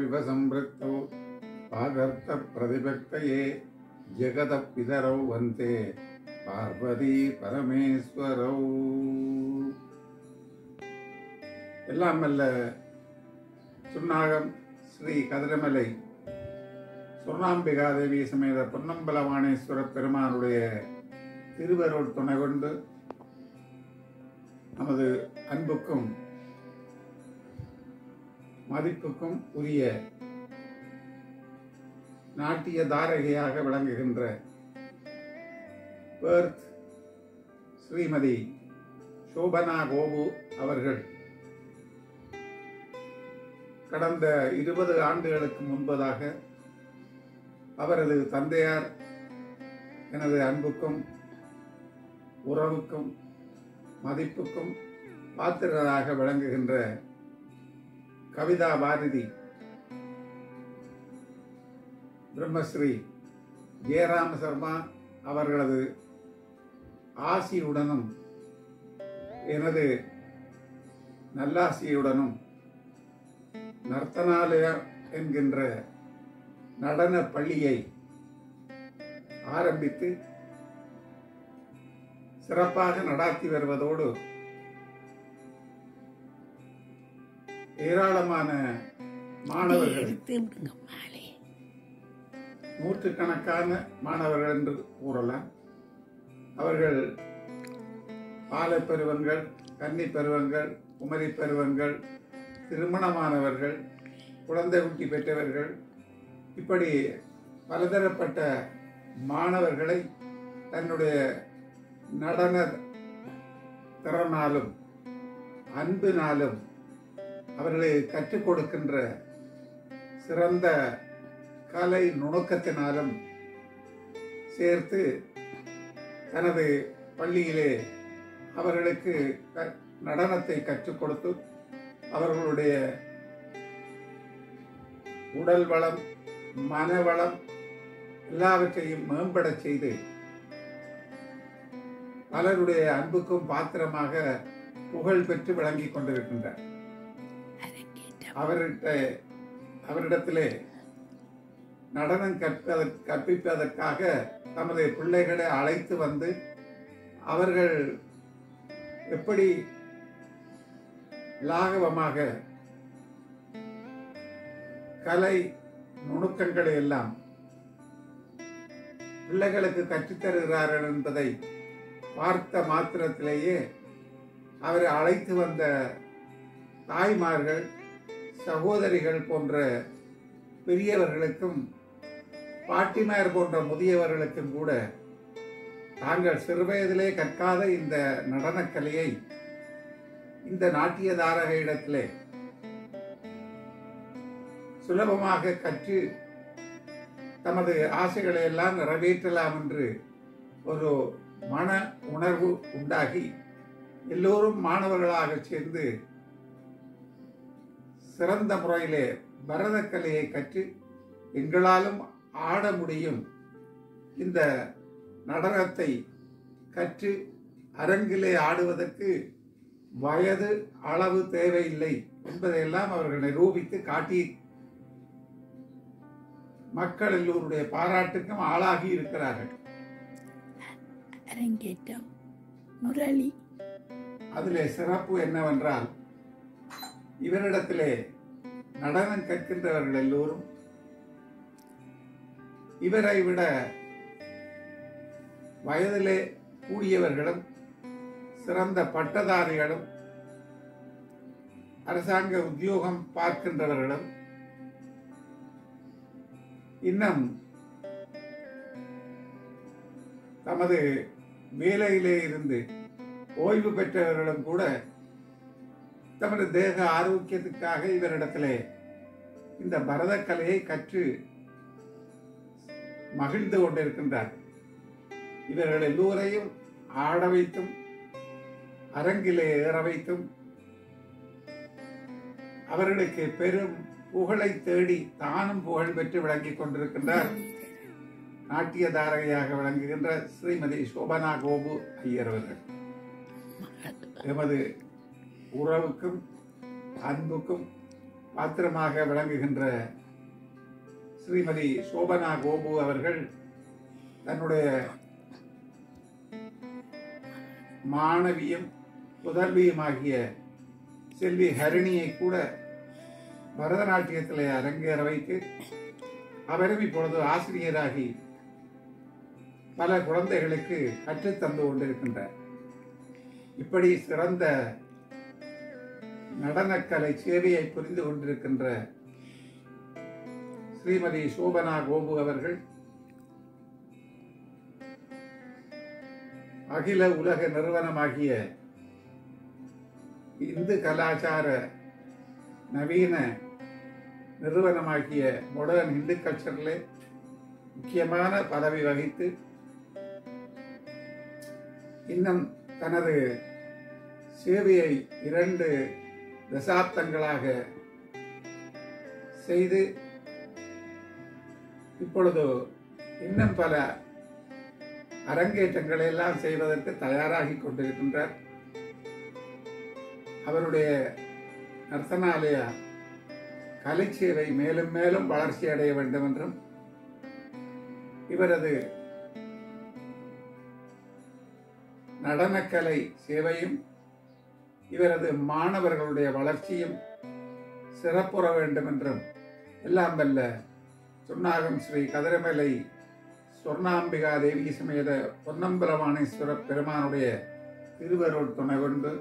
विवसंवृत्तौ पादर्थ प्रतिभक्तये जगत पितरौ वन्दे பார்வதி பரமேஸ்வரௌ. எல்லாம் வல்ல சுன்னாகம் ஸ்ரீ கதிரமலை சுர்ணாம்பிகாதேவி சமேத பொன்னம்பலவாணேஸ்வர பெருமானுடைய திருவருள் துணை கொண்டு நமது அன்புக்கும் மதிப்புக்கும் உரிய நாட்டிய தாரகையாக விளங்குகின்ற பெர்த் ஸ்ரீமதி சோபனா கோபு அவர்கள் கடந்த 20 ஆண்டுகளுக்கு முன்பதாக அவரது தந்தையார் எனது அன்புக்கும் உறவுக்கும் மதிப்புக்கும் பாத்திரராக விளங்குகின்ற கவிதா பாரதி பிரம்மஸ்ரீ ஜெயராம சர்மா அவர்களது ஆசியுடனும் எனது நல்லாசியுடனும் நர்த்தனாலயா என்கின்ற நடன பள்ளியை ஆரம்பித்து சிறப்பாக நடாத்தி வருவதோடு ஏராளமான மாணவர்கள், நூற்றுக்கணக்கான மாணவர்கள் என்று கூறலாம். அவர்கள் பாலை பருவங்கள், கன்னி பருவங்கள், குமரி பருவங்கள், திருமணமானவர்கள், குழந்தை குட்டி பெற்றவர்கள், இப்படி பலதரப்பட்ட மாணவர்களை தன்னுடைய நடன திறனாலும் அன்பினாலும் அவர்களை கற்றுக் கொடுக்கின்ற சிறந்த கலை நுணுக்கத்தினாலும் சேர்த்து தனது பள்ளியிலே அவர்களுக்கு நடனத்தை கற்றுக் கொடுத்து அவர்களுடைய உடல் வளம், மனவளம் எல்லாவற்றையும் மேம்பட செய்து பலருடைய அன்புக்கும் பாத்திரமாக புகழ் பெற்று விளங்கிக் கொண்டிருக்கின்றார். அவரிடத்திலே நடனம் கற்பிப்பதற்காக தமது பிள்ளைகளை அழைத்து வந்து அவர்கள் எப்படி லாகவமாக கலை நுணுக்கங்களை எல்லாம் பிள்ளைகளுக்கு கற்றுத்தருகிறார்கள் என்பதை பார்த்த மாத்திரத்திலேயே அவரை அழைத்து வந்த தாய்மார்கள், சகோதரிகள் போன்ற பெரியவர்களுக்கும் பாட்டிமார் போன்ற முதியவர்களுக்கும் கூட தாங்கள் சிறுவயதிலே கற்காத இந்த நடனக்கலையை இந்த நாட்டிய தாரக இடத்திலே சுலபமாக கற்று தமது ஆசைகளை எல்லாம் நிறைவேற்றலாம் என்று ஒரு மன உணர்வு உண்டாகி எல்லோரும் மாணவர்களாக சேர்ந்து சிறந்த முறையிலே பரதக்கலையை கற்று எங்களாலும் ஆட முடியும், இந்த நடனத்தை கற்று அரங்கிலே ஆடுவதற்கு வயது அளவு தேவையில்லை என்பதையெல்லாம் அவர்கள் நிரூபித்து காட்டி மக்கள் எல்லோருடைய பாராட்டுக்கும் ஆளாகி இருக்கிறார்கள். அதிலே சிறப்பு என்னவென்றால், இவரிடத்திலே நடனம் கற்கின்றவர்கள் எல்லோரும் இவரை விட வயதிலே கூடியவர்களும் சிறந்த பட்டதாரிகளும் அரசாங்க உத்தியோகம் பார்க்கின்றவர்களும் இன்னும் தமது வேலையிலே இருந்து ஓய்வு பெற்றவர்களும் கூட தமது தேக ஆரோக்கியத்துக்காக இவரிடத்திலே இந்த பரதக்கலையை கற்று மகிழ்ந்து கொண்டிருக்கின்றார். இவர்கள் எல்லோரையும் ஆட வைத்தும் அரங்கிலே ஏற வைத்தும் அவர்களுக்கு பெரும் புகழை தேடி தானும் புகழ் பெற்று விளங்கிக் கொண்டிருக்கின்றார் நாட்டிய தாரகையாக விளங்குகின்ற ஸ்ரீமதி சோபனா கோபு ஐயர் அவர்கள். எமது உறவுக்கும் அன்புக்கும் பாத்திரமாக விளங்குகின்ற ஸ்ரீமதி சோபனா கோபு அவர்கள் தன்னுடைய மாணவியும் புதல்வியுமாகிய செல்வி ஹரிணியை கூட பரதநாட்டியத்தில் அரங்கேற வைத்து அவரும் இப்பொழுது ஆசிரியராகி பல குழந்தைகளுக்கு கற்றுத்தந்து கொண்டிருக்கின்றார். இப்படி சிறந்த நடனக்கலை சேவையை புரிந்து கொண்டிருக்கின்ற ஸ்ரீமதி சோபனா கோபு அவர்கள் அகில உலக நிறுவனமாகிய இந்து கலாச்சார நவீன நிறுவனமாகிய மாடர்ன் இந்து கல்ச்சரில் முக்கியமான பதவி வகித்து இன்னும் தனது சேவையை 2 தசாப்தங்களாக செய்து இப்பொழுது இன்னும் பல அரங்கேற்றங்களை எல்லாம் செய்வதற்கு தயாராகி கொண்டிருக்கின்றார். அவருடைய நர்த்தனாலய கலைச்சேவை மேலும் மேலும் வளர்ச்சி அடைய வேண்டும் என்றும் இவரது நடனக்கலை சேவையும் இவரது மாணவர்களுடைய வளர்ச்சியும் சிறப்புற வேண்டும் என்றும் எல்லாம் வல்ல சுன்னாகம் ஸ்ரீ கதிரமலை சொர்ணாம்பிகா தேவி சமேத பொன்னம்பலவாணேஸ்வர பெருமானுடைய திருவருள் துணை கொண்டு